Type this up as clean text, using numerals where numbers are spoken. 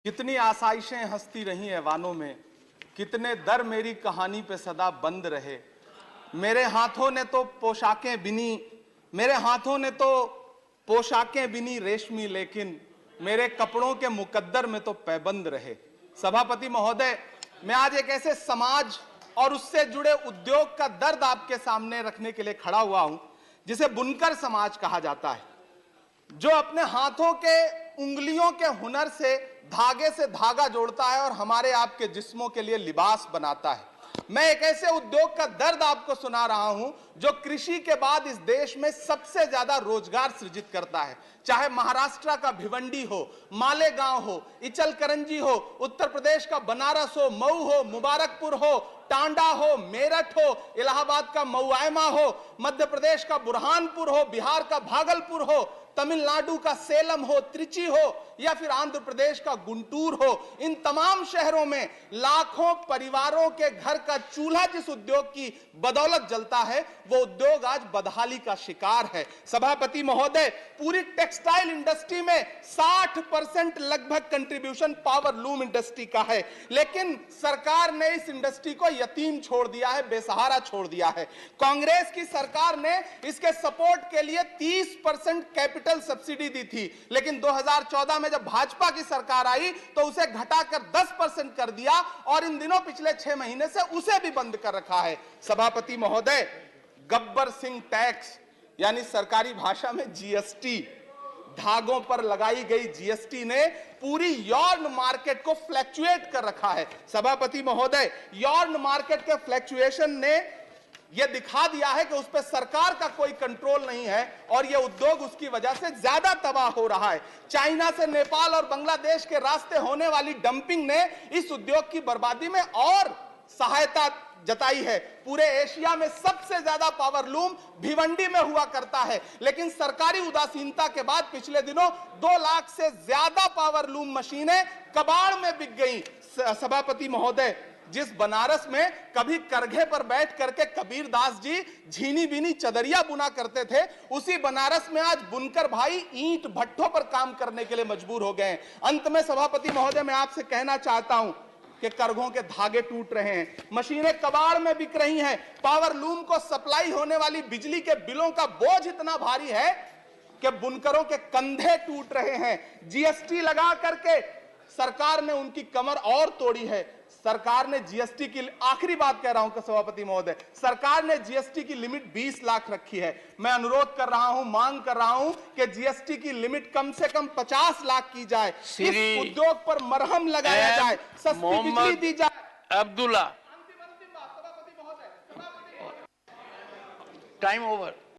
कितनी आसाइशें हंसती रही ऐवानों में, कितने दर मेरी कहानी पे सदा बंद रहे। मेरे हाथों ने तो पोशाकें बिनी, मेरे हाथों ने तो पोशाकें बिनी रेशमी, लेकिन मेरे कपड़ों के मुकद्दर में तो पैबंद रहे। सभापति महोदय, मैं आज एक ऐसे समाज और उससे जुड़े उद्योग का दर्द आपके सामने रखने के लिए खड़ा हुआ हूं जिसे बुनकर समाज कहा जाता है, जो अपने हाथों के उंगलियों के हुनर से धागा जोड़ता है और हमारे आपके जिस्मों के लिए लिबास बनाता है। मैं एक ऐसे उद्योग का दर्द आपको सुना रहा हूं जो कृषि के बाद इस देश में सबसे ज्यादा रोजगार सृजित करता है। चाहे महाराष्ट्र का भिवंडी हो, मालेगांव हो, इचलकरंजी हो, उत्तर प्रदेश का बनारस हो, मऊ हो, मुबारकपुर हो, टांडा हो, मेरठ हो, इलाहाबाद का मऊआयमा हो, मध्य प्रदेश का बुरहानपुर हो, बिहार का भागलपुर हो, तमिलनाडु का सेलम हो, त्रिची हो, या फिर आंध्र प्रदेश का गुंटूर हो, इन तमाम शहरों में लाखों परिवारों के घर का चूल्हा जिस उद्योग की बदौलत जलता है, वो उद्योग आज बदहाली का शिकार है। सभापति महोदय, पूरी टेक्सटाइल इंडस्ट्री में 60% लगभग कंट्रीब्यूशन पावर लूम इंडस्ट्री का है, लेकिन सरकार ने इस इंडस्ट्री को यतीम छोड़ दिया है, बेसहारा छोड़ दिया है। कांग्रेस की सरकार ने इसके सपोर्ट के लिए 30% कैपिटल सब्सिडी दी थी, लेकिन 2014 में जब भाजपा की सरकार आई तो उसे घटाकर 10% कर दिया और इन दिनों पिछले 6 महीने से उसे भी बंद कर रखा है। सभापति महोदय, गब्बर सिंह टैक्स यानी सरकारी भाषा में जीएसटी, धागों पर लगाई गई जीएसटी ने पूरी यॉर्न मार्केट को फ्लैक्चुएट कर रखा है। सभापति महोदय, यॉर्न मार्केट के फ्लैक्चुएशन ने यह दिखा दिया है कि उस पर सरकार का कोई कंट्रोल नहीं है और यह उद्योग उसकी वजह से ज्यादा तबाह हो रहा है। चाइना से नेपाल और बांग्लादेश के रास्ते होने वाली डंपिंग ने इस उद्योग की बर्बादी में और सहायता जताई है। पूरे एशिया में सबसे ज्यादा पावर लूम भिवंडी में हुआ करता है, लेकिन सरकारी उदासीनता के बाद पिछले दिनों 2 लाख से ज्यादा पावर लूम मशीनें कबाड़ में बिक गई। सभापति महोदय, जिस बनारस में कभी करघे पर बैठ करके कबीर दास जी झीनी बीनी चदरिया बुना करते थे, उसी बनारस में आज बुनकर भाई ईंट भट्ठों पर काम करने के लिए मजबूर हो गए। अंत में सभापति महोदय, मैं आपसे कहना चाहता हूं कि करघों के धागे टूट रहे हैं, मशीनें कबाड़ में बिक रही हैं, पावर लूम को सप्लाई होने वाली बिजली के बिलों का बोझ इतना भारी है कि बुनकरों के कंधे टूट रहे हैं। जीएसटी लगा करके सरकार ने उनकी कमर और तोड़ी है। सरकार ने जीएसटी की, आखिरी बात कह रहा हूं कि सभापति महोदय, सरकार ने जीएसटी की लिमिट 20 लाख रखी है। मैं अनुरोध कर रहा हूं, मांग कर रहा हूं कि जीएसटी की लिमिट कम से कम 50 लाख की जाए, इस उद्योग पर मरहम लगाया जाए, सस्ती बिजली दी जाए। Abdullah, time over.